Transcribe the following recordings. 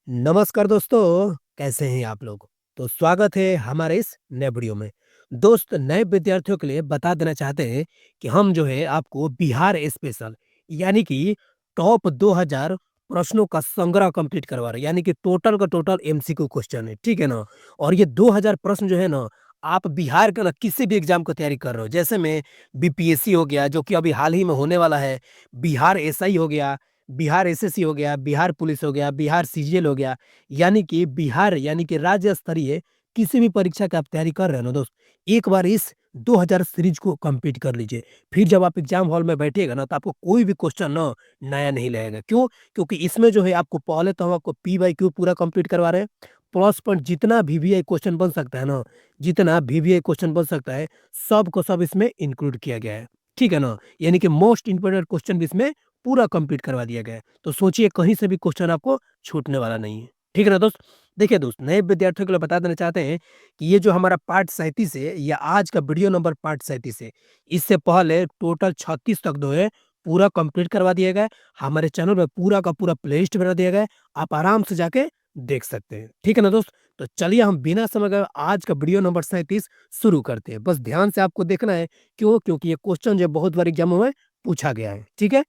नमस्कार दोस्तों, कैसे हैं आप लोग? तो स्वागत है हमारे इस नए वीडियो में। दोस्त नए विद्यार्थियों के लिए बता देना चाहते हैं कि हम जो है आपको बिहार स्पेशल यानी कि टॉप 2000 प्रश्नों का संग्रह कंप्लीट करवा रहे हैं, यानी कि टोटल का टोटल एमसीक्यू क्वेश्चन है, ठीक है ना? और ये 2000 प्रश्न जो है ना, आप बिहार का ना किसी भी एग्जाम को तैयारी कर रहे हो, जैसे में बीपीएससी हो गया जो कि अभी हाल ही में होने वाला है, बिहार एसआई हो गया, बिहार एसएससी हो गया, बिहार पुलिस हो गया, बिहार सीजीएल हो गया, यानी कि बिहार यानी कि राज्य स्तरीय किसी भी परीक्षा की आप तैयारी कर रहे हो ना दोस्त, एक बार इस 2000 सीरीज को कंप्लीट कर लीजिए। फिर जब आप एग्जाम हॉल में बैठिएगा ना, तो आपको कोई भी क्वेश्चन ना नया नहीं लगेगा। क्यों? क्योंकि इसमें जो है आपको पहले तो हम आपको पी-वाई-क्यू पूरा कंप्लीट करवा रहे हैं, प्लस पॉइंट जितना वीवीआई क्वेश्चन बन सकता है ना, जितना वीवीआई क्वेश्चन बन सकता है, सब को सब इसमें इंक्लूड किया गया है। ठीक है ना? यानी कि मोस्ट इंपोर्टेंट क्वेश्चन भी इसमें पूरा कंप्लीट करवा दिया गया है। तो सोचिए कहीं से भी क्वेश्चन आपको छूटने वाला नहीं है। ठीक है ना दोस्त? देखिए दोस्त, नए विद्यार्थियों के लिए बता देना चाहते हैं कि ये जो हमारा पार्ट 37 है, या आज का वीडियो नंबर पार्ट 37 है, इससे पहले टोटल 36 तक जो है पूरा कंप्लीट करवा दिया गया है। हमारे चैनल में पूरा का पूरा प्लेलिस्ट बना दिया गया है। आप आराम से जाके देख सकते हैं। ठीक है ना दोस्त? तो चलिए हम बिना समय गए आज का वीडियो नंबर 37 शुरू करते हैं। बस ध्यान से आपको देखना है। क्यों? क्योंकि ये क्वेश्चन जो बहुत बार एग्जामों में पूछा गया है। ठीक है?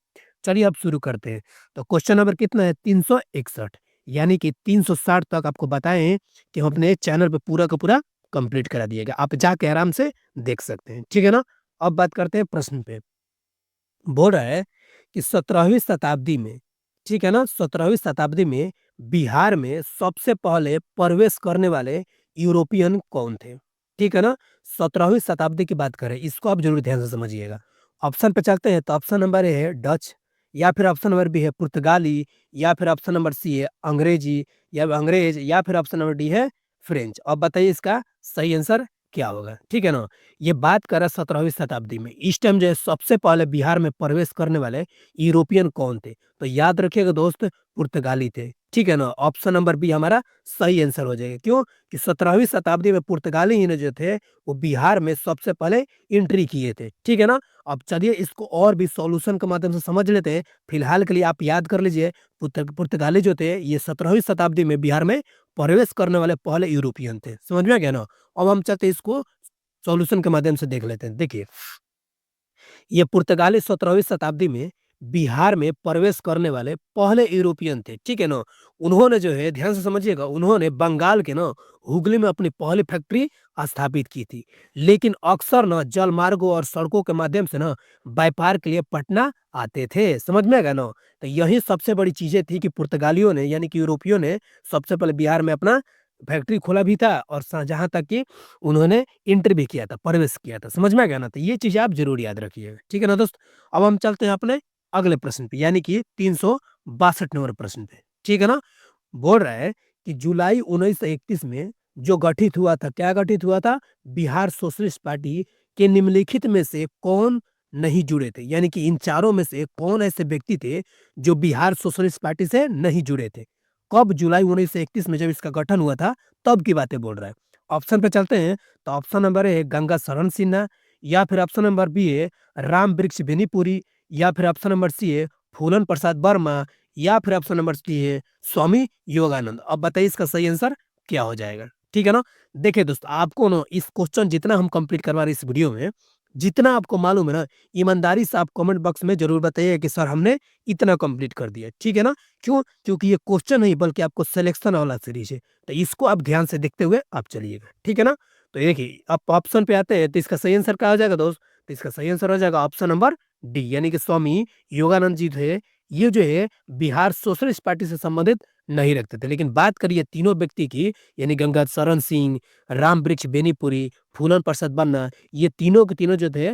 चलिए अब शुरू करते हैं। तो क्वेश्चन नंबर कितना है? 361, यानी कि 360 तक आपको बताए हैं कि हम अपने चैनल पे पूरा का पूरा कंप्लीट करा दिएगा। आप जाके आराम से देख सकते हैं। ठीक है ना? अब बात करते हैं प्रश्न पे। बोल रहा है कि 17वीं शताब्दी में, ठीक है ना? 17वीं शताब्दी में बिहार में सबसे पहले प्रवेश करने वाले यूरोपियन कौन थे? ठीक है ना? 17वीं शताब्दी की बात करें, इसको आप ज़रूर ध्यान से समझिएगा। ऑप्शन पे चलते हैं, तो ऑप्शन नंबर ए है डच, या फिर ऑप्शन नंबर बी है पुर्तगाली, या फिर ऑप्शन नंबर सी है अंग्रेजी या अंग्रेज, या फिर ऑप्शन नंबर डी है फ्रेंच। अब बताइए इसका सही आंसर क्या होगा? ठीक है ना? ये बात कर रहा है 17वीं शताब्दी में। इस टाइम जो है सबसे पहले बिहार में प्रवेश करने वाले यूरोपियन कौन थे? तो याद रखिएगा दोस्त, पुर्तगाली थे। ठीक है ना? ऑप्शन नंबर बी हमारा सही आंसर हो जाएगा। क्यों? कि 17वीं शताब्दी में पुर्तगाली ही ने जो थे वो बिहार में सबसे पहले एंट्री किए थे। ठीक है ना? अब चलिए इसको और भी सॉल्यूशन के माध्यम से समझ लेते हैं। फिलहाल के लिए आप याद कर लीजिए, पुर्तगाली जो थे ये 17वीं शताब्दी में बिहार में प्रवेश करने वाले पहले यूरोपियन थे। समझ में आ गया ना? अब हम चलते हैं इसको सॉल्यूशन के माध्यम से देख लेते हैं। देखिए, ये पुर्तगाली 17वीं शताब्दी में बिहार में प्रवेश करने वाले पहले यूरोपियन थे। ठीक है ना? उन्होंने जो है ध्यान से समझिएगा, उन्होंने बंगाल के ना हुगली में अपनी पहली फैक्ट्री स्थापित की थी। लेकिन अक्सर ना जलमार्गों और सड़कों के माध्यम से ना व्यापार के लिए पटना आते थे। समझ में आ गया ना? तो यही सबसे बड़ी चीजें थी कि पुर्तगालियों ने यानी कि यूरोपियों ने सबसे पहले बिहार में अपना फैक्ट्री खोला भी था, और जहां तक कि उन्होंने एंट्री भी किया था, प्रवेश किया था। समझ में आ गया ना? तो ये चीज़ें आप ज़रूर याद रखिएगा। ठीक है ना दोस्त? अब हम चलते हैं अपने अगले प्रश्न पे, यानी कि 362 नंबर प्रश्न पे। ठीक है ना? बोल रहा है कि जुलाई 1931 में जो गठित हुआ था, क्या गठित हुआ था? बिहार सोशलिस्ट पार्टी के निम्नलिखित में से कौन नहीं जुड़े थे? यानी कि इन चारों में से कौन ऐसे व्यक्ति थे जो बिहार सोशलिस्ट पार्टी से नहीं जुड़े थे? कब? जुलाई 1931 में जब इसका गठन हुआ था, तब की बातें बोल रहा है। ऑप्शन पे चलते हैं, तो ऑप्शन नंबर ए है गंगा शरण सिन्हा, या फिर ऑप्शन नंबर बी है राम वृक्ष बेनीपुरी, या फिर ऑप्शन नंबर सी है फूलन प्रसाद वर्मा, या फिर ऑप्शन नंबर डी है स्वामी योगानंद। अब बताइए इसका सही आंसर क्या हो जाएगा? ठीक है ना? देखिए दोस्त, आपको ना इस क्वेश्चन जितना हम कंप्लीट करवा रहे हैं इस वीडियो में, जितना आपको मालूम है ना, ईमानदारी से आप कमेंट बॉक्स में जरूर बताइए कि सर हमने इतना कंप्लीट कर दिया। ठीक है ना? क्यों? क्योंकि ये क्वेश्चन नहीं बल्कि आपको सिलेक्शन वाला सीरीज है। तो इसको आप ध्यान से देखते हुए आप चलिएगा। ठीक है ना? तो देखिए, आप ऑप्शन पे आते हैं, तो इसका सही आंसर क्या हो जाएगा दोस्त? तो इसका सही आंसर हो जाएगा ऑप्शन नंबर डी, यानी कि स्वामी योगानंद जी थे। ये जो है बिहार सोशलिस्ट पार्टी से संबंधित नहीं रखते थे। लेकिन बात करिए तीनों व्यक्ति की, यानी गंगा शरण सिंह, राम वृक्ष बेनीपुरी, फूलन प्रसाद बन्ना, ये तीनों के तीनों जो थे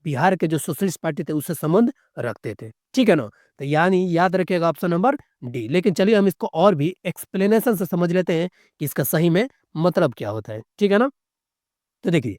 बिहार के जो सोशलिस्ट पार्टी थे उससे संबंध रखते थे। ठीक है ना? तो यानी याद रखिएगा ऑप्शन नंबर डी। लेकिन चलिए हम इसको और भी एक्सप्लेनेशन से समझ लेते हैं कि इसका सही में मतलब क्या होता है। ठीक है ना? तो देखिए,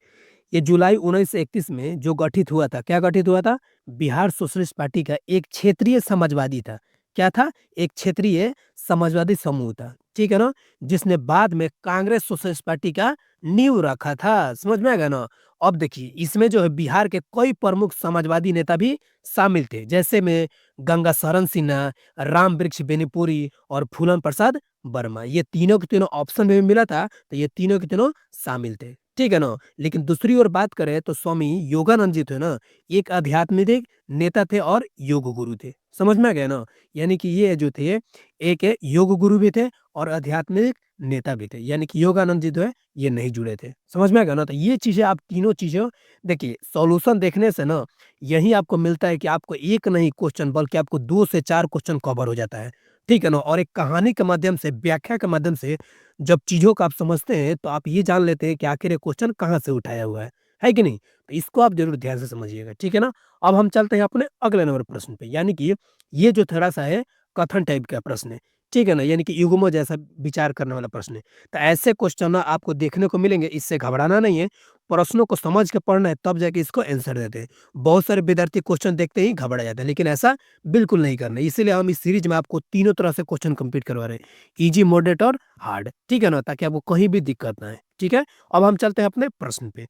ये जुलाई 1931 में जो गठित हुआ था, क्या गठित हुआ था? बिहार सोशलिस्ट पार्टी का एक क्षेत्रीय समाजवादी था। क्या था? एक क्षेत्रीय समाजवादी समूह था। ठीक है ना? जिसने बाद में कांग्रेस सोशलिस्ट पार्टी का नींव रखा था, समझ में आ गया ना? अब देखिए इसमें जो है बिहार के कई प्रमुख समाजवादी नेता भी शामिल थे, जैसे में गंगा शरण सिन्हा, राम वृक्ष बेनीपुरी और फूलन प्रसाद वर्मा। ये तीनों के तीनों ऑप्शन में भी मिला था, तो ये तीनों के तीनों शामिल थे, ठीक है ना? लेकिन दूसरी ओर बात करें तो स्वामी योगानंद जी थे ना, एक आध्यात्मिक नेता थे और योग गुरु थे, समझ में आ गया ना? यानी कि ये जो थे, एक योग गुरु भी थे और आध्यात्मिक नेता भी थे, यानी कि योगानंद जी जो है ये नहीं जुड़े थे, समझ में आ गया ना? तो ये चीज़ें आप तीनों चीज़ों देखिए सॉल्यूशन देखने से ना यही आपको मिलता है कि आपको एक नहीं क्वेश्चन बल्कि आपको 2 से 4 क्वेश्चन कवर हो जाता है, ठीक है ना? और एक कहानी के माध्यम से, व्याख्या के माध्यम से जब चीज़ों को आप समझते हैं तो आप ये जान लेते हैं कि आखिर ये क्वेश्चन कहाँ से उठाया हुआ है कि नहीं? तो इसको आप ज़रूर ध्यान से समझिएगा, ठीक है ना? अब हम चलते हैं अपने अगले नंबर प्रश्न पे, यानी कि ये जो थोड़ा-सा है कथन टाइप का प्रश्न है, ठीक है ना? यानी कि युग्मों जैसा विचार करने वाला प्रश्न है। तो ऐसे क्वेश्चन ना आपको देखने को मिलेंगे, इससे घबराना नहीं है, प्रश्नों को समझ के पढ़ना है तब जाके इसको आंसर देते हैं। बहुत सारे विद्यार्थी क्वेश्चन देखते ही घबरा जाते हैं, लेकिन ऐसा बिल्कुल नहीं करना है। इसीलिए हम इस सीरीज में आपको तीनों तरह से क्वेश्चन कंप्लीट करवा रहे हैं, ईज़ी, मॉडरेट और हार्ड, ठीक है ना? ताकि आपको कहीं भी दिक्कत ना आए, ठीक है? अब हम चलते हैं अपने प्रश्न पे।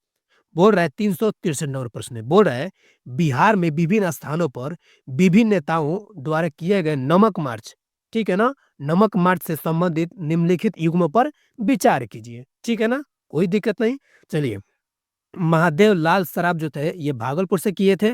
बोल रहा है 363 नंबर प्रश्न है, बोल रहा है बिहार में विभिन्न स्थानों पर विभिन्न नेताओं द्वारा किए गए नमक मार्च, ठीक है ना? नमक मार्च से संबंधित निम्नलिखित युग्मों पर विचार कीजिए, ठीक है ना? कोई दिक्कत नहीं। चलिए, महादेव लाल सराफ जो थे ये भागलपुर से किए थे।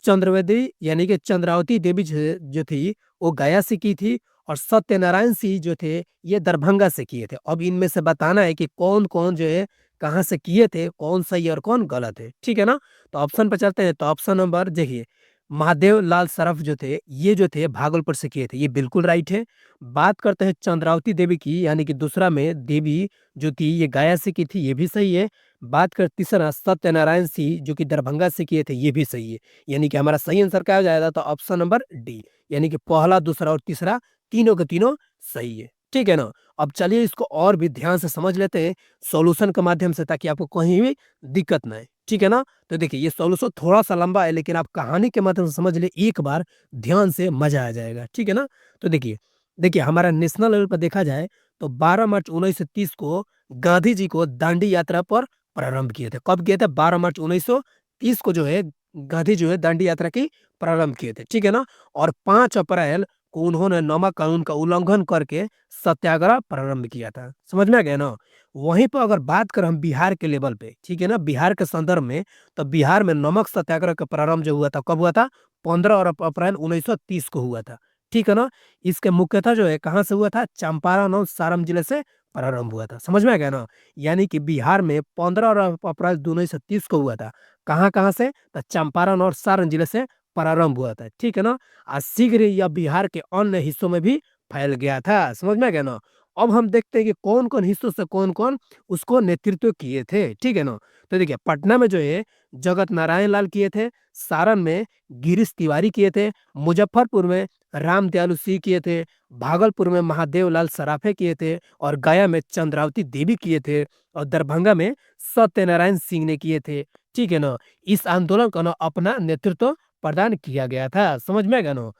चंद्रवती यानी कि चंद्रावती देवी जो थी वो गया से की थी और सत्यनारायण सिंह जो थे ये दरभंगा से किए थे। अब इनमें से बताना है कि कौन-कौन जो है कहाँ से किए थे, कौन सही और कौन गलत है, ठीक है ना? तो ऑप्शन पे चलते हैं, तो ऑप्शन नंबर देखिए, महादेव लाल सराफ जो थे ये जो थे भागलपुर से किए थे, ये बिल्कुल राइट है। बात करते हैं चंद्रावती देवी की, यानी कि दूसरा में देवी जो थी ये गया से की थी, ये भी सही है। बात कर तीसरा सत्यनारायण सिंह जो कि दरभंगा से किए थे, ये भी सही है। यानी कि हमारा सही आंसर क्या हो जाएगा, तो ऑप्शन नंबर डी, यानी कि पहला, दूसरा और तीसरा तीनों के तीनों सही है, ठीक है ना? अब चलिए इसको और भी ध्यान से समझ लेते हैं सॉल्यूशन के माध्यम से, ताकि आपको कहीं भी दिक्कत ना आए, ठीक है ना? तो देखिए ये सॉल्यूशन थोड़ा-सा लंबा है, लेकिन आप कहानी के माध्यम से समझ लिए एक बार ध्यान से, मज़ा आ जाएगा, ठीक है ना? तो देखिए देखिए हमारा नेशनल लेवल पर देखा जाए तो 12 मार्च 1930 को गांधी जी को दांडी यात्रा पर प्रारंभ किए थे। कब किए थे? 12 मार्च 1930 को जो है गांधी जो है दांडी यात्रा की प्रारंभ किए थे, ठीक है ना? और 5 अप्रैल को उन्होंने नमक कानून का उल्लंघन करके सत्याग्रह प्रारंभ किया था। समझ में आ गया ना? वहीं पर अगर बात करें हम बिहार के लेवल पे, ठीक है ना? बिहार के संदर्भ में, तो बिहार में नमक सत्याग्रह का प्रारंभ जो हुआ था, कब हुआ था? 15 और अप्रैल 1930 को हुआ था, ठीक है ना? इसके मुख्यतः जो है कहाँ से हुआ था? चंपारण और सारण जिले से प्रारंभ हुआ था। समझ में आ गया ना? यानी कि बिहार में 15 और अप्रैल 1930 को हुआ था। कहाँ-कहाँ से? तो चंपारण और सारण जिले से प्रारंभ हुआ था, ठीक है ना? शीघ्र ही यह बिहार के अन्य हिस्सों में भी फैल गया था। समझ में आ गया ना? अब हम देखते हैं कि कौन-कौन हिस्सों से कौन-कौन उसको नेतृत्व किए थे, ठीक है ना? तो देखिए पटना में जो है जगत नारायण लाल किए थे, सारण में गिरीश तिवारी किए थे, मुजफ्फरपुर में राम दयालु सिंह किए थे, भागलपुर में महादेव लाल सराफे किए थे और गया में चंद्रावती देवी किए थे और दरभंगा में सत्यनारायण सिंह ने किए थे, ठीक है ना? इस आंदोलन को ना अपना नेतृत्व प्रदान किया गया था, समझ में आया ना?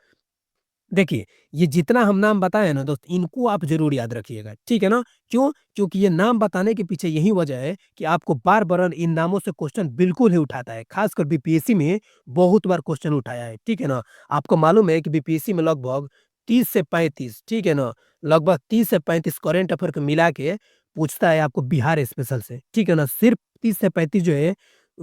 देखिए, ये जितना हम नाम बताए हैं ना दोस्त, इनको आप ज़रूर याद रखिएगा, ठीक है ना? क्यों? क्योंकि ये नाम बताने के पीछे यही वजह है कि आपको बार-बार इन नामों से क्वेश्चन बिल्कुल ही उठाता है, खासकर बीपीएससी में बहुत बार क्वेश्चन उठाया है, ठीक है ना? आपको मालूम है कि बीपीएससी में लगभग 30 से 35, ठीक है ना? लगभग 30 से 35 करंट अफेयर को मिला के पूछता है आपको बिहार स्पेशल से, ठीक है ना? सिर्फ 30 से 35 जो है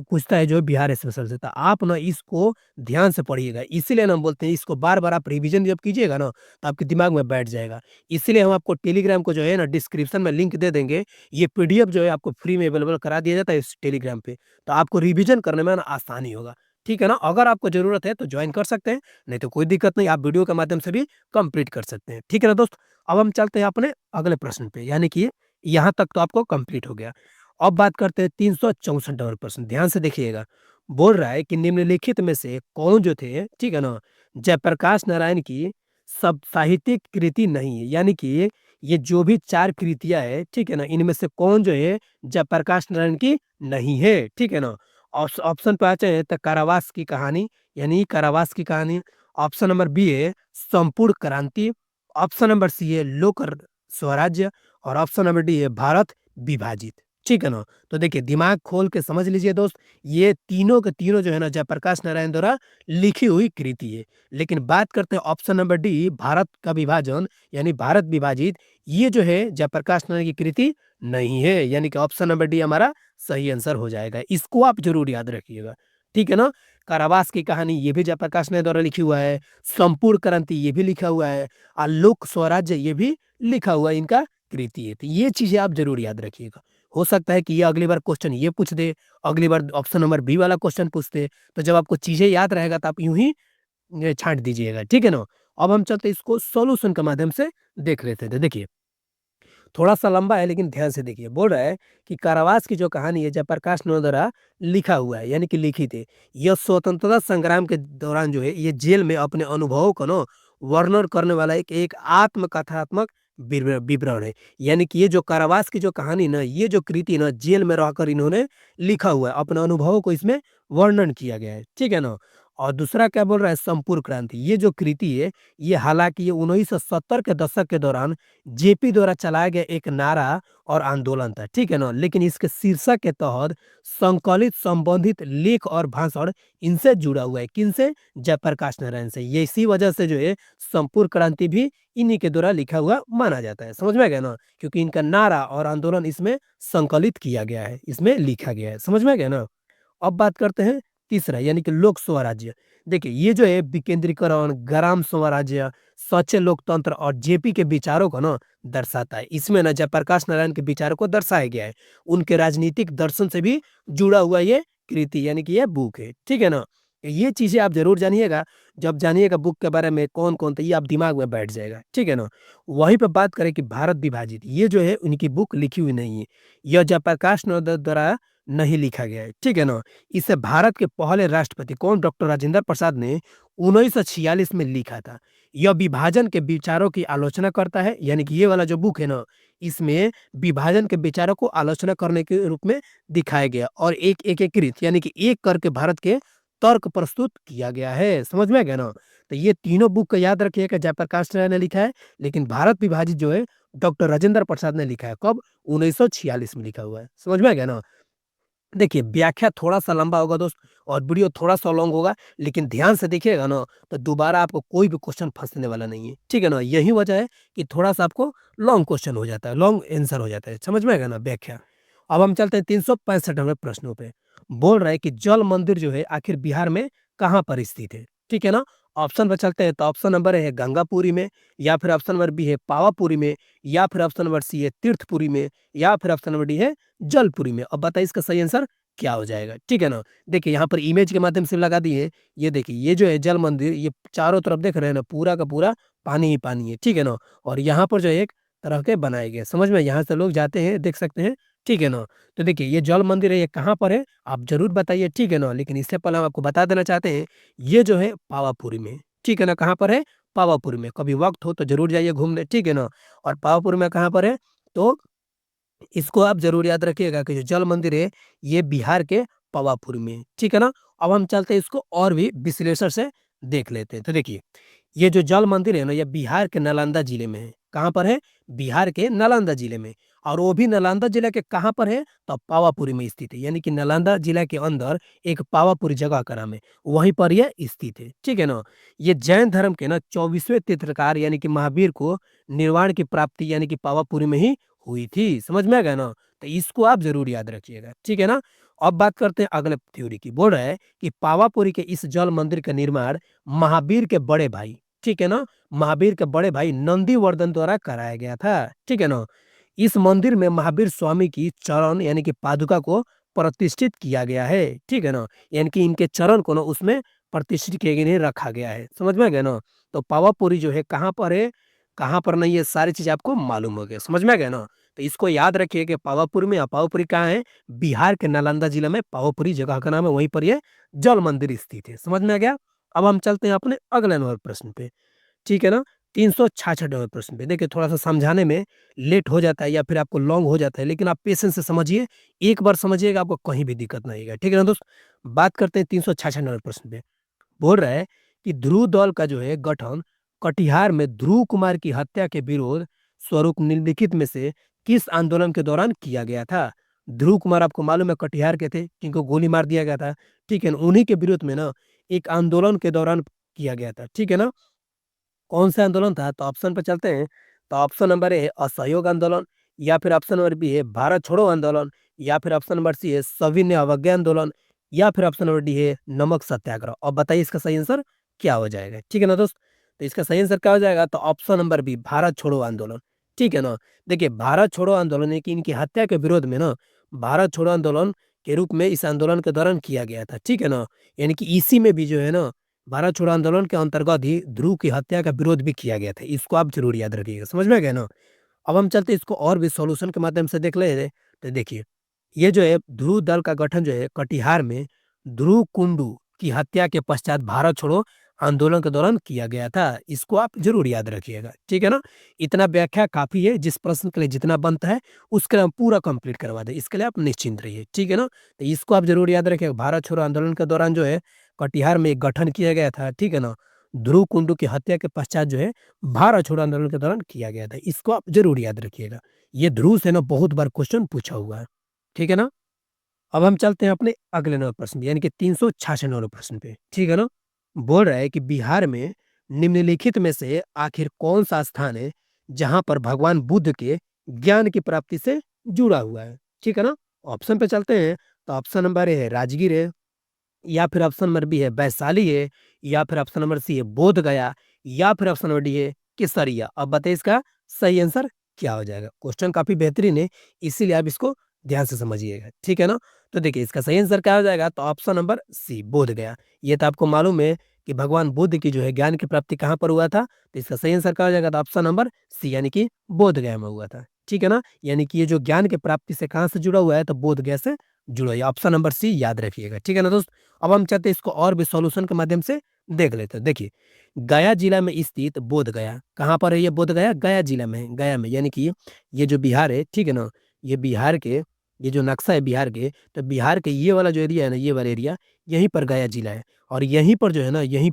पूछता है जो है बिहार स्पेशल से, तो आप ना इसको ध्यान से पढ़िएगा। इसीलिए ना हम बोलते हैं इसको बार-बार आप रिवीजन जब कीजिएगा ना, तो आपके दिमाग में बैठ जाएगा। इसीलिए हम आपको टेलीग्राम को जो है ना डिस्क्रिप्शन में लिंक दे देंगे। ये पीडीएफ जो है आपको फ्री में अवेलेबल करा दिया जाता है इस टेलीग्राम पे। तो आपको रिवीजन करने में ना आसानी होगा। ठीक है ना? अगर आपको ज़रूरत है तो जॉइन कर सकते हैं, नहीं तो कोई दिक्कत नहीं, आप वीडियो के माध्यम से भी कंप्लीट कर सकते हैं। ठीक है ना दोस्त? अब हम चलते हैं अपने अगले प्रश्न पे, यानी कि यहाँ तक तो आपको कंप्लीट हो गया। अब बात करते हैं 364 नंबर प्रश्न, ध्यान से देखिएगा। बोल रहा है कि निम्नलिखित में से कौन जो थे, ठीक है ना, जयप्रकाश नारायण की सब साहित्यिक कृति नहीं है, यानी कि ये जो भी 4 कृतियाँ हैं, ठीक है ना, इनमें से कौन जो है जयप्रकाश नारायण की नहीं है, ठीक है ना? ऑप्शन पे आ जाए तो कारावास की कहानी, यानी कारावास की कहानी। ऑप्शन नंबर बी है संपूर्ण क्रांति। ऑप्शन नंबर सी है लोक स्वराज्य और ऑप्शन नंबर डी है भारत विभाजित। ठीक है ना? तो देखिए दिमाग खोल के समझ लीजिए दोस्त, ये तीनों के तीनों जो है ना जयप्रकाश नारायण द्वारा लिखी हुई कृति है। लेकिन बात करते हैं ऑप्शन नंबर डी भारत का विभाजन यानी भारत विभाजित, ये जो है जयप्रकाश नारायण की कृति नहीं है, यानी कि ऑप्शन नंबर डी हमारा सही आंसर हो जाएगा। इसको आप ज़रूर याद रखिएगा, ठीक है ना? कारावास की कहानी ये भी जयप्रकाश नारायण द्वारा लिखी हुआ है, संपूर्ण क्रांति ये भी लिखा हुआ है, लोक स्वराज्य ये भी लिखा हुआ है, इनका कृति है। तो ये चीज़ें आप ज़रूर याद रखिएगा। हो सकता है कि ये अगली बार क्वेश्चन ये पूछ दे, अगली बार ऑप्शन नंबर बी वाला क्वेश्चन पूछ दे, तो जब आपको चीज़ें याद रहेगा तो आप यूँ ही छाँट दीजिएगा, ठीक है ना? अब हम चलते हैं इसको सॉल्यूशन के माध्यम से देख लेते हैं। तो देखिए थोड़ा-सा लंबा है लेकिन ध्यान से देखिए। बोल रहा है कि कारावास की जो कहानी है जयप्रकाश नारायण द्वारा लिखा हुआ है यानी कि लिखित है। यह स्वतंत्रता संग्राम के दौरान जो है ये जेल में अपने अनुभवों को ना वर्णन करने वाला एक एक आत्मकथात्मक विवरण है। यानी कि ये जो कारावास की जो कहानी ना ये जो कृति ना जेल में रहकर इन्होंने लिखा हुआ है। अपने अनुभवों को इसमें वर्णन किया गया है। ठीक है ना? और दूसरा क्या बोल रहा है संपूर्ण क्रांति। ये जो कृति है ये हालाँकि ये 1970 के दशक के दौरान जेपी द्वारा चलाया गया एक नारा और आंदोलन था, ठीक है ना? लेकिन इसके शीर्षक के तहत संकलित संबंधित लेख और भाषण इनसे जुड़ा हुआ है। किनसे? जयप्रकाश नारायण से। ये इसी वजह से जो है संपूर्ण क्रांति भी इन्हीं के द्वारा लिखा हुआ माना जाता है। समझ में आ गया ना? क्योंकि इनका नारा और आंदोलन इसमें संकलित किया गया है, इसमें लिखा गया है। समझ में आ गया ना? अब बात करते हैं तीसरा यानी कि लोक स्वराज्य। देखिए ये जो है विकेंद्रीकरण, ग्राम स्वराज्य, स्वच्छ लोकतंत्र और जेपी के विचारों को ना दर्शाता है। इसमें ना जयप्रकाश नारायण के विचारों को दर्शाया गया है। उनके राजनीतिक दर्शन से भी जुड़ा हुआ ये कृति यानी कि ये बुक है। ठीक है ना? ये चीज़ें आप ज़रूर जानिएगा। जब जानिएगा बुक के बारे में कौन-कौन तो ये आप दिमाग में बैठ जाएगा। ठीक है ना? वहीं पे बात करें कि भारत विभाजित ये जो है उनकी बुक लिखी हुई नहीं है। यह जयप्रकाश नारायण द्वारा नहीं लिखा गया है। ठीक है ना? इसे भारत के पहले राष्ट्रपति कौन डॉक्टर राजेंद्र प्रसाद ने 1946 में लिखा था। यह विभाजन के विचारों की आलोचना करता है यानी कि ये वाला जो बुक है ना इसमें विभाजन के विचारों को आलोचना करने के रूप में दिखाया गया और एक एकीकृत यानी कि एक करके भारत के तर्क प्रस्तुत किया गया है। समझ में आ गया ना? तो ये तीनों बुक को याद रखिएगा जयप्रकाश नारायण ने लिखा है लेकिन भारत विभाजित जो है डॉक्टर राजेंद्र प्रसाद ने लिखा है। कब? 1946 में लिखा हुआ है। समझ में आ गया ना? देखिए, व्याख्या थोड़ा-सा लंबा होगा दोस्त और वीडियो थोड़ा-सा लॉन्ग होगा, लेकिन ध्यान से देखिएगा ना, तो दोबारा आपको कोई भी क्वेश्चन फँसने वाला नहीं है। ठीक है ना? यही वजह है कि थोड़ा-सा आपको लॉन्ग क्वेश्चन हो जाता है, लॉन्ग आंसर हो जाता है। समझ में आएगा ना व्याख्या? अब हम चलते हैं 365वें प्रश्नों पे। बोल रहा है कि जल मंदिर जो है आखिर बिहार में कहाँ पर स्थित है? ठीक है ना? ऑप्शन पे चलते हैं तो ऑप्शन नंबर ए है गंगापुरी में या फिर ऑप्शन नंबर बी है पावापुरी में या फिर ऑप्शन नंबर सी है तीर्थपुरी में या फिर ऑप्शन नंबर डी है जलपुरी में। अब बताइए इसका सही आंसर क्या हो जाएगा? ठीक है ना? देखिए यहाँ पर इमेज के माध्यम से लगा दिए, ये देखिए ये जो है जल मंदिर ये चारों तरफ देख रहे हैं ना पूरा का पूरा पानी ही पानी है, ठीक है ना? और यहाँ पर जो है एक तरह के बनाए गए, समझ में? यहाँ से लोग जाते हैं, देख सकते हैं, ठीक है ना? तो देखिए ये जल मंदिर है ये कहाँ पर है? आप ज़रूर बताइए, ठीक है ना? लेकिन इससे पहले हम आपको बता देना चाहते हैं, ये जो है पावापुरी में, ठीक है ना? कहाँ पर है? पावापुरी में। कभी वक़्त हो तो ज़रूर जाइए घूमने, ठीक है ना? और पावापुरी में कहाँ पर है? तो इसको आप ज़रूर याद रखिएगा कि जो जल मंदिर है, ये बिहार के पावापुरी में है, ठीक है ना? अब हम चलते हैं इसको और भी विश्लेषण से देख लेते हैं। तो देखिए, ये जो जल मंदिर है ना, ये बिहार के नालंदा जिले में है। कहाँ पर है? बिहार के नालंदा जिले में और वो भी नालंदा जिले के कहाँ पर है? तो पावापुरी में स्थित है। यानी कि नालंदा जिला के अंदर एक पावापुरी जगह का नाम है, वहीं पर ये स्थित है, ठीक है ना? ये जैन धर्म के ना 24वें तीर्थंकर यानी कि महावीर को निर्वाण की प्राप्ति यानी कि पावापुरी में ही हुई थी। समझ में आ गया ना? तो इसको आप ज़रूर याद रखिएगा, ठीक है ना? अब बात करते हैं अगले थ्योरी की। बोल रहा है कि पावापुरी के इस जल मंदिर का निर्माण महावीर के बड़े भाई, ठीक है ना? महावीर के बड़े भाई नंदीवर्धन द्वारा कराया गया था, ठीक है ना? इस मंदिर में महावीर स्वामी की चरण यानी कि पादुका को प्रतिष्ठित किया गया है, ठीक है ना? यानी कि इनके चरण को ना उसमें प्रतिष्ठित किए गए रखा गया है। समझ में आ गया ना? तो पावापुरी जो है कहाँ पर है, कहाँ पर नहीं है, सारी चीज़ आपको मालूम हो गया। समझ में आ गया ना? तो इसको याद रखिए कि पावापुरी में पावापुरी कहाँ है? बिहार के नालंदा जिला में पावापुरी जगह का नाम है, वहीं पर ये जल मंदिर स्थित है। समझ में आ गया? अब हम चलते हैं अपने अगले नंबर प्रश्न पे, ठीक है ना? 366वें प्रश्न पे। देखिए थोड़ा-सा समझाने में लेट हो जाता है या फिर आपको लॉन्ग हो जाता है, लेकिन आप पेशेंस से समझिए, एक बार समझिएगा आपको कहीं भी दिक्कत नहीं आएगा। ठीक है ना दोस्त? बात करते हैं 366वें प्रश्न पे। बोल रहा है कि ध्रुव दल का जो है गठन कटिहार में ध्रुव कुमार की हत्या के विरोध स्वरूप निम्नलिखित में से किस आंदोलन के दौरान किया गया था? ध्रुव कुमार आपको मालूम है कटिहार के थे, जिनको गोली मार दिया गया था, ठीक है ना? उन्हीं के विरोध में ना एक आंदोलन के दौरान किया गया था, ठीक है ना? कौन सा आंदोलन था? तो ऑप्शन पे चलते हैं। तो ऑप्शन नंबर ए है असहयोग आंदोलन, या फिर ऑप्शन नंबर बी है भारत छोड़ो आंदोलन, या फिर ऑप्शन नंबर सी है सविनय अवज्ञा आंदोलन, या फिर ऑप्शन नंबर डी है नमक सत्याग्रह। अब बताइए इसका सही आंसर क्या हो जाएगा? ठीक है ना दोस्त? तो इसका सही आंसर क्या हो जाएगा? तो ऑप्शन नंबर बी भारत छोड़ो आंदोलन, ठीक है ना? देखिए भारत छोड़ो आंदोलन है कि इनकी हत्या के विरोध में ना भारत छोड़ो आंदोलन के रूप में इस आंदोलन के दौरान किया गया था, ठीक है ना? यानी कि इसी में भी जो है ना भारत छोड़ो आंदोलन के अंतर्गत ही ध्रुव की हत्या का विरोध भी किया गया था। इसको आप ज़रूर याद रखिएगा, समझ में आ गया ना? अब हम चलते हैं इसको और भी सॉल्यूशन के माध्यम से देख ले। तो देखिए, ये जो है ध्रुव दल का गठन जो है कटिहार में ध्रुव कुंडू की हत्या के पश्चात भारत छोड़ो आंदोलन के दौरान किया गया था। इसको आप ज़रूर याद रखिएगा, ठीक है ना? इतना व्याख्या काफ़ी है, जिस प्रश्न के लिए जितना बनता है उसके लिए हम पूरा कंप्लीट करवा दें। इसके लिए आप निश्चिंत रहिए, ठीक है ना? तो इसको आप ज़रूर याद रखिएगा। भारत छोड़ो आंदोलन के दौरान जो है कटिहार में एक गठन किया गया था, ठीक है ना? ध्रुव कुंडू की हत्या के पश्चात जो है भारत छोड़ो आंदोलन के दौरान किया गया था। इसको आप ज़रूर याद रखिएगा। ये ध्रुव से ना बहुत बार क्वेश्चन पूछा हुआ है, ठीक है ना? अब हम चलते हैं अपने अगले नंबर प्रश्न पे, यानी कि 366 नंबर प्रश्न पे, ठीक है ना? बोल रहा है कि बिहार में निम्नलिखित में से आखिर कौन-सा स्थान है, जहाँ पर भगवान बुद्ध के ज्ञान की प्राप्ति से जुड़ा हुआ है? ठीक है ना? ऑप्शन पे चलते हैं, तो ऑप्शन नंबर ए है राजगीर है, या फिर ऑप्शन नंबर बी है वैशाली है, या फिर ऑप्शन नंबर सी है बोध गया, या फिर ऑप्शन नंबर डी है केसरिया। अब बताइए इसका सही आंसर क्या हो जाएगा? क्वेश्चन काफ़ी बेहतरीन है, इसीलिए आप इसको ध्यान से समझिएगा, ठीक है ना? तो देखिए इसका सही आंसर क्या हो जाएगा? तो ऑप्शन नंबर सी बोध गया। ये तो आपको मालूम है कि भगवान बुद्ध की जो है ज्ञान की प्राप्ति कहाँ पर हुआ था? तो इसका सही आंसर क्या हो जाएगा? तो ऑप्शन नंबर सी यानी कि बोध गया में हुआ था, ठीक है ना? यानी कि ये जो ज्ञान की प्राप्ति से कहाँ से जुड़ा हुआ है? तो बोध गया से जुड़ा है। ऑप्शन नंबर सी याद रखिएगा, ठीक है ना दोस्त? अब हम चाहते हैं इसको और भी सॉल्यूशन के माध्यम से देख लेते हैं। देखिए, गया जिला में स्थित बोध गया, कहाँ पर है ये बोध गया? गया जिला में है, गया में। यानी कि ये जो बिहार है, ठीक है ना? ये बिहार के ये जो नक्शा है बिहार के, तो बिहार के ये वाला जो एरिया है ना, ये वाला एरिया, यहीं पर गया जिला है। और यहीं पर जो है ना, यहीं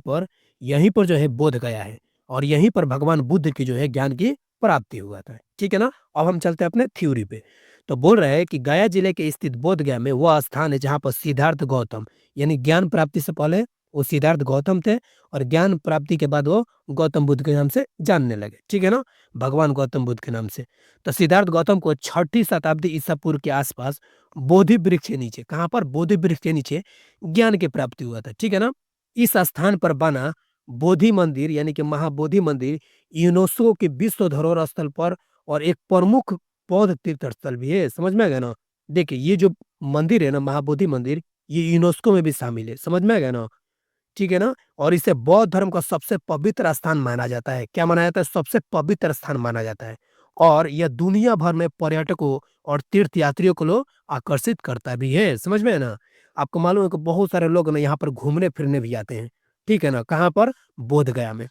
पर जो है बोध गया है। और यहीं पर भगवान बुद्ध की जो है ज्ञान की प्राप्ति हुआ था, ठीक है ना? अब हम चलते हैं अपने थ्योरी पे। तो बोल रहा है कि गया जिले के स्थित बोध गया में वह स्थान है जहाँ पर सिद्धार्थ गौतम, यानी ज्ञान प्राप्ति से पहले वो सिद्धार्थ गौतम थे, और ज्ञान प्राप्ति के बाद वो गौतम बुद्ध के नाम से जानने लगे, ठीक है ना? भगवान गौतम बुद्ध के नाम से। तो सिद्धार्थ गौतम को 6ठी शताब्दी ईसा पूर्व के आसपास बोधि वृक्ष के नीचे, कहाँ पर? बोधि वृक्ष के नीचे ज्ञान की प्राप्ति हुआ था, ठीक है ना? इस स्थान पर बना बोधि मंदिर यानी कि महाबोधि मंदिर यूनेस्को के विश्व धरोहर स्थल पर और एक प्रमुख बौद्ध तीर्थ स्थल भी है। समझ में आ गया ना? देखिए ये जो मंदिर है ना, महाबोधि मंदिर, ये यूनेस्को में भी शामिल है। समझ में आ गया ना? ठीक है ना? और इसे बौद्ध धर्म का सबसे पवित्र स्थान माना जाता है। क्या माना जाता है? सबसे पवित्र स्थान माना जाता है। और यह दुनिया भर में पर्यटकों और तीर्थयात्रियों को लो आकर्षित करता भी है। समझ में है ना? आपको मालूम है कि बहुत सारे लोग ना यहाँ पर घूमने-फिरने भी आते हैं। ठीक है ना? कहाँ पर? बोधगया में।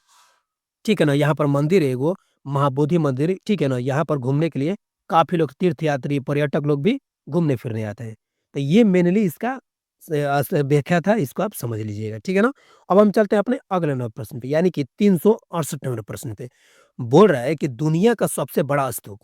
ठीक है ना? यहाँ पर मंदिर है एगो, महाबोधि मंदिर, ठीक है ना? यहाँ पर घूमने के लिए काफ़ी लोग तीर्थयात्री, पर्यटक लोग भी घूमने-फिरने आते हैं। तो ये मेनली इसका व्याख्या था, इसको आप समझ लीजिएगा, ठीक है ना? अब हम चलते हैं अपने अगले नंबर प्रश्न पे, यानी कि 368 नंबर प्रश्न पे। बोल रहा है कि दुनिया का सबसे बड़ा स्तूप,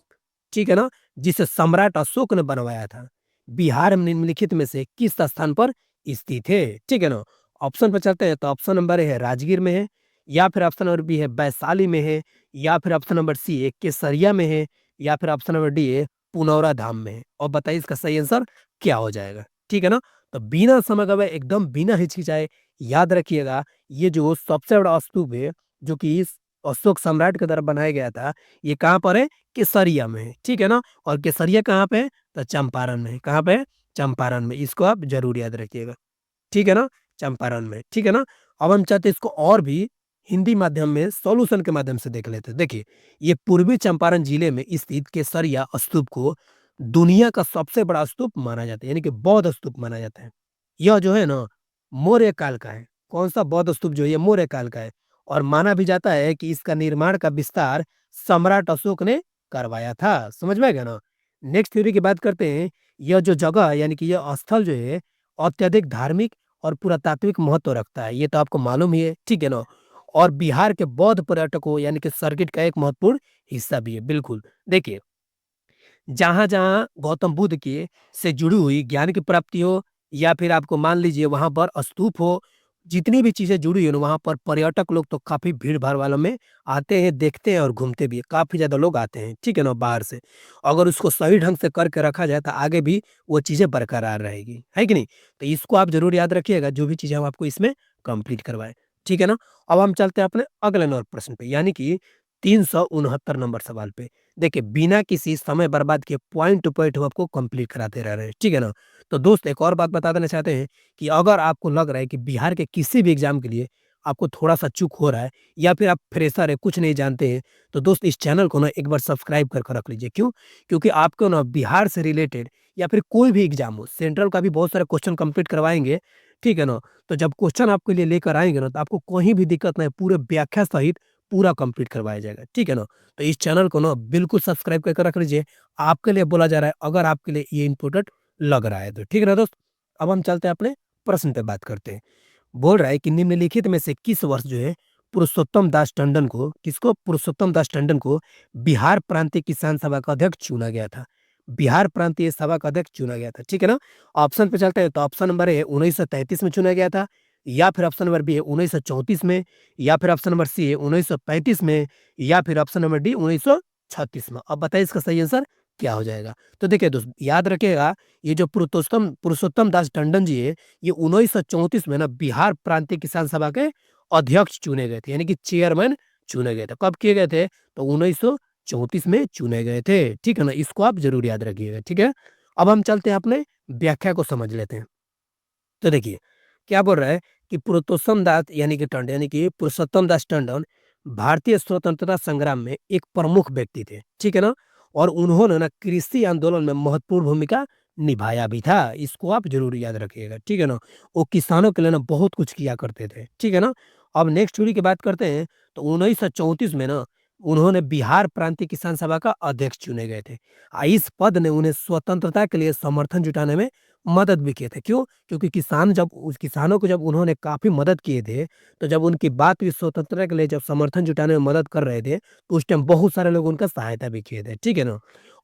ठीक है ना? जिसे सम्राट अशोक ने बनवाया था, बिहार में निम्नलिखित में से किस स्थान पर स्थित है? ठीक है ना? ऑप्शन पे चलते हैं, तो ऑप्शन नंबर ए है राजगीर में है, या फिर ऑप्शन नंबर बी है वैशाली में है, या फिर ऑप्शन नंबर सी है केसरिया में है, या फिर ऑप्शन नंबर डी है पुनौरा धाम में है। और बताइए इसका सही आंसर क्या हो जाएगा? ठीक है ना? तो बिना समय गवाए एकदम बिना हिचकिचाए याद रखिएगा, ये जो सबसे बड़ा स्तूप है, जो कि इस अशोक सम्राट के द्वारा बनाया गया था, ये कहाँ पर है? केसरिया में है, ठीक है ना? और केसरिया कहाँ पे है? तो चंपारण में है। कहाँ पे है? चंपारण में। इसको आप ज़रूर याद रखिएगा, ठीक है ना? चंपारण में, ठीक है ना? अब हम चाहते हैं इसको और भी हिंदी माध्यम में सॉल्यूशन के माध्यम से देख लेते हैं। देखिए, ये पूर्वी चंपारण जिले में स्थित केसरिया स्तूप को दुनिया का सबसे बड़ा स्तूप माना जाता है, यानी कि बौद्ध स्तूप माना जाता है। यह जो है ना, मौर्य काल का है। कौन-सा बौद्ध स्तूप जो है, ये मौर्य काल का है, और माना भी जाता है कि इसका निर्माण का विस्तार सम्राट अशोक ने करवाया था। समझ में आ गया ना? नेक्स्ट थ्योरी की बात करते हैं। यह जो जगह है, यानी कि यह स्थल जो है, अत्यधिक धार्मिक और पुरातात्विक महत्व रखता है। ये तो आपको मालूम ही है, ठीक है ना? और बिहार के बौद्ध पर्यटकों यानी कि सर्किट का एक महत्वपूर्ण हिस्सा भी है। बिल्कुल, देखिए जहाँ-जहाँ गौतम बुद्ध के से जुड़ी हुई ज्ञान की प्राप्ति हो या फिर आपको मान लीजिए वहाँ पर स्तूप हो, जितनी भी चीज़ें जुड़ी हैं ना वहाँ पर पर्यटक लोग तो काफ़ी भीड़-भाड़ वालों में आते हैं, देखते हैं और घूमते भी हैं। काफ़ी ज़्यादा लोग आते हैं, ठीक है ना? बाहर से। अगर उसको सही ढंग से करके रखा जाए तो आगे भी वो चीज़ें बरकरार रहेगी, है कि नहीं? तो इसको आप ज़रूर याद रखिएगा जो भी चीज़ें हम आपको इसमें कंप्लीट करवाएँ, ठीक है ना? अब हम चलते हैं अपने अगले नंबर प्रश्न पे यानी कि 369 नंबर सवाल पे। देखिए, बिना किसी समय बर्बाद किए पॉइंट टू पॉइंट हम आपको कंप्लीट कराते रह रहे हैं, ठीक है ना? तो दोस्त एक और बात बता देना चाहते हैं कि अगर आपको लग रहा है कि बिहार के किसी भी एग्ज़ाम के लिए आपको थोड़ा-सा चूक हो रहा है या फिर आप फ्रेशर हैं, कुछ नहीं जानते हैं, तो दोस्त इस चैनल को ना एक बार सब्सक्राइब कर कर रख लीजिए। क्यों? क्योंकि आपको ना बिहार से रिलेटेड या फिर कोई भी एग्ज़ाम हो, सेंट्रल का भी बहुत सारे क्वेश्चन कंप्लीट करवाएँगे, ठीक है ना? तो जब क्वेश्चन आपके लिए लेकर आएँगे ना, तो आपको कहीं भी दिक्कत नहीं, पूरे व्याख्या सहित पूरा कंप्लीट करवाया जाएगा, ठीक है ना? तो इस चैनल को ना बिल्कुल सब्सक्राइब करके रख लीजिए। आपके लिए बोला जा रहा है अगर आपके लिए ये इम्पोर्टेंट लग रहा है तो, ठीक है ना दोस्त? अब हम चलते हैं अपने प्रश्न पे बात करते हैं। बोल रहा है कि निम्नलिखित में से किस वर्ष जो है पुरुषोत्तम दास टंडन को बिहार प्रांतीय किसान सभा का अध्यक्ष चुना गया था? बिहार प्रांतीय सभा का अध्यक्ष चुना गया था, ठीक है ना? ऑप्शन पे चलते हैं तो ऑप्शन नंबर ए 1933 में चुना गया था या फिर ऑप्शन नंबर बी है 1934 में या फिर ऑप्शन नंबर सी है 1935 में या फिर ऑप्शन नंबर डी 1936 में। अब बताइए इसका सही आंसर क्या हो जाएगा? तो देखिए दोस्त याद रखिएगा ये जो पुरुषोत्तम पुरुषोत्तम दास टंडन जी है ये 1934 में ना बिहार प्रांतीय किसान सभा के अध्यक्ष चुने गए थे यानी कि चेयरमैन चुने गए थे। कब किए गए थे? तो 1934 में चुने गए थे। ठीक है ना? इसको आप ज़रूर याद रखिएगा, ठीक है? अब हम चलते हैं अपने व्याख्या को समझ लेते हैं। तो देखिए, क्या बोल रहा है कि पुरुषोत्तम दास यानी कि पुरुषोत्तम दास टंडन भारतीय स्वतंत्रता संग्राम में एक प्रमुख व्यक्ति थे, ठीक है ना? और उन्होंने ना कृषि आंदोलन में महत्वपूर्ण भूमिका निभाया भी था, इसको आप ज़रूर याद रखिएगा, ठीक है ना? वो किसानों के लिए ना बहुत कुछ किया करते थे, ठीक है ना? अब नेक्स्ट पीढ़ी की बात करते हैं, तो 1934 में ना उन्होंने बिहार प्रांतीय किसान सभा का अध्यक्ष चुने गए थे। इस पद ने उन्हें स्वतंत्रता के लिए समर्थन जुटाने में मदद भी किए थे। क्यों? क्योंकि किसानों को जब उन्होंने काफ़ी मदद किए थे, तो जब उनकी बात हुई स्वतंत्रता के लिए जब समर्थन जुटाने में मदद कर रहे थे, तो उस टाइम बहुत सारे लोग उनका सहायता भी किए थे, ठीक है ना?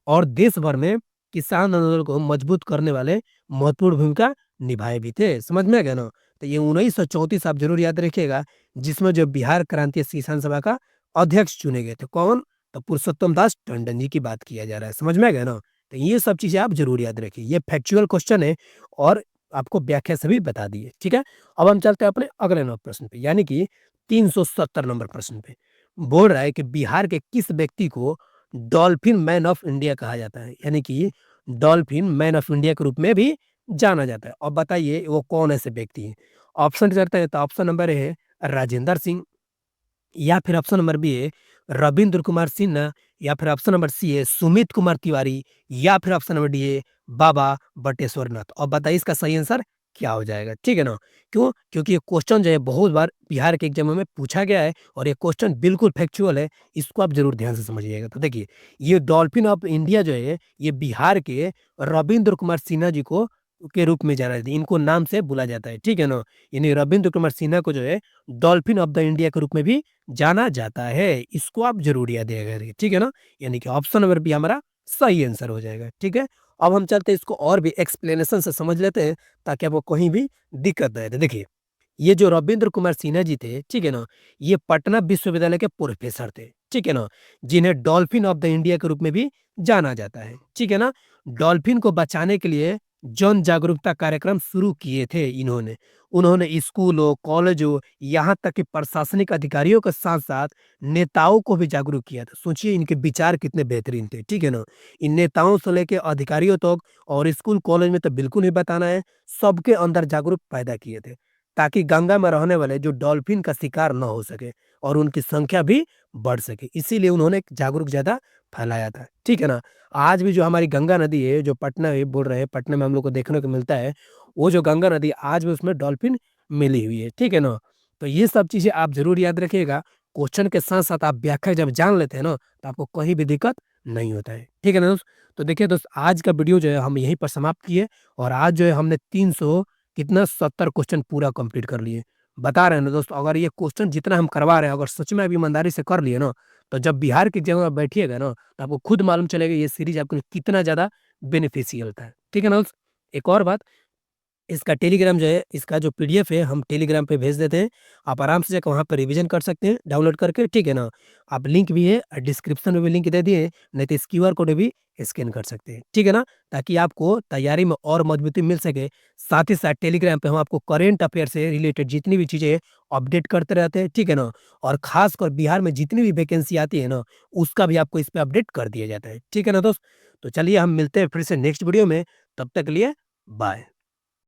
और देश भर में किसान आंदोलन को मजबूत करने वाले महत्वपूर्ण भूमिका निभाए भी थे। समझ में आ गया ना? तो ये 1934 आप ज़रूर याद रखिएगा, जिसमें जो बिहार क्रांतीय किसान सभा का अध्यक्ष चुने गए थे। कौन? तो पुरुषोत्तम दास टंडन जी की बात किया जा रहा है। समझ में आ गया ना? तो ये सब चीज़ें आप ज़रूर याद रखिए। ये फैक्चुअल क्वेश्चन है और आपको व्याख्या से भी बता दी है, ठीक है? अब हम चलते हैं अपने अगले नंबर प्रश्न पे, यानी कि 370 नंबर प्रश्न पे। बोल रहा है कि बिहार के किस व्यक्ति को डॉल्फिन मैन ऑफ इंडिया कहा जाता है? यानी कि डॉल्फिन मैन ऑफ इंडिया के रूप में भी जाना जाता है। अब बताइए वो कौन ऐसे व्यक्ति हैं? ऑप्शन चलते हैं तो ऑप्शन नंबर ए है राजेंद्र सिंह या फिर ऑप्शन नंबर बी है रविंद्र कुमार सिन्हा या फिर ऑप्शन नंबर सी है सुमित कुमार तिवारी या फिर ऑप्शन नंबर डी है बाबा बटेश्वर नाथ। अब बताइए इसका सही आंसर क्या हो जाएगा? ठीक है ना? क्यों? क्योंकि ये क्वेश्चन जो है बहुत बार बिहार के एग्जाम में पूछा गया है और ये क्वेश्चन बिल्कुल फैक्चुअल है। इसको आप जरूर ध्यान से समझिएगा। तो देखिए, ये डॉल्फिन ऑफ इंडिया जो है ये बिहार के रविंद्र कुमार सिन्हा जी को के रूप में जाना जाता है। इनको नाम से बुला जाता है, ठीक है ना? यानी रविंद्र कुमार सिन्हा को जो है डॉल्फिन ऑफ द इंडिया के रूप में भी जाना जाता है। इसको आप ज़रूर याद रखिएगा, ठीक है ना? यानी कि ऑप्शन नंबर बी हमारा सही आंसर हो जाएगा, ठीक है? अब हम चलते हैं इसको और भी एक्सप्लेनेशन से समझ लेते हैं ताकि आपको कहीं भी दिक्कत ना आए। तो देखिए, ये जो रविंद्र कुमार सिन्हा जी थे, ठीक है ना? ये पटना विश्वविद्यालय के प्रोफेसर थे, ठीक है ना? जिन्हें डॉल्फिन ऑफ द इंडिया के रूप में भी जाना जाता है, ठीक है ना? डॉल्फिन को बचाने के लिए जन जागरूकता कार्यक्रम शुरू किए थे इन्होंने। उन्होंने स्कूलों, कॉलेजों, यहाँ तक कि प्रशासनिक अधिकारियों के साथ-साथ नेताओं को भी जागरूक किया था। सोचिए इनके विचार कितने बेहतरीन थे, ठीक है ना? इन नेताओं से लेके अधिकारियों तक और स्कूल, कॉलेज में तो बिल्कुल ही बताना है, सबके अंदर जागरूक पैदा किए थे, ताकि गंगा में रहने वाले जो डॉल्फिन का शिकार ना हो सके और उनकी संख्या भी बढ़ सके। इसीलिए उन्होंने जागरूक ज़्यादा फैलाया था, ठीक है ना? आज भी जो हमारी गंगा नदी है, जो पटना है बोल रहे हैं, पटना में हम लोग को देखने को मिलता है, वो जो गंगा नदी आज भी उसमें डॉल्फिन मिली हुई है, ठीक है ना? तो ये सब चीज़ें आप ज़रूर याद रखिएगा। क्वेश्चन के साथ-साथ आप व्याख्या जब जान लेते हैं ना, तो आपको कहीं भी दिक्कत नहीं होता है, ठीक है ना दोस्त? तो देखिए दोस्त आज का वीडियो जो है हम यहीं पर समाप्त किए और आज जो है हमने 300 कितना 70 क्वेश्चन पूरा कंप्लीट कर लिए। बता रहे हैं ना दोस्तों, अगर ये क्वेश्चन जितना हम करवा रहे हैं, अगर सच में आप ईमानदारी से कर लिए ना, तो जब बिहार की जगह बैठिएगा ना, तो आपको खुद मालूम चलेगा ये सीरीज़ आपके लिए कितना ज़्यादा बेनिफिशियल था। ठीक है ना दोस्त? एक और बात, इसका टेलीग्राम जो है, इसका जो पीडीएफ है हम टेलीग्राम पे भेज देते हैं। आप आराम से जाकर वहाँ पे रिवीजन कर सकते हैं डाउनलोड करके, ठीक है ना? आप लिंक भी है डिस्क्रिप्शन में भी लिंक दे दिए हैं, नहीं तो इस क्यूआर कोड भी स्कैन कर सकते हैं, ठीक है ना? ताकि आपको तैयारी में और मजबूती मिल सके। साथ ही साथ टेलीग्राम पे हम आपको करंट अफेयर से रिलेटेड जितनी भी चीज़ें हैं अपडेट करते रहते हैं, ठीक है ना? और ख़ासकर बिहार में जितनी भी वैकेंसी आती है ना, उसका भी आपको इस पे अपडेट कर दिया जाता है, ठीक है ना दोस्त? तो चलिए हम मिलते हैं फिर से नेक्स्ट वीडियो में, तब तक के लिए बाय।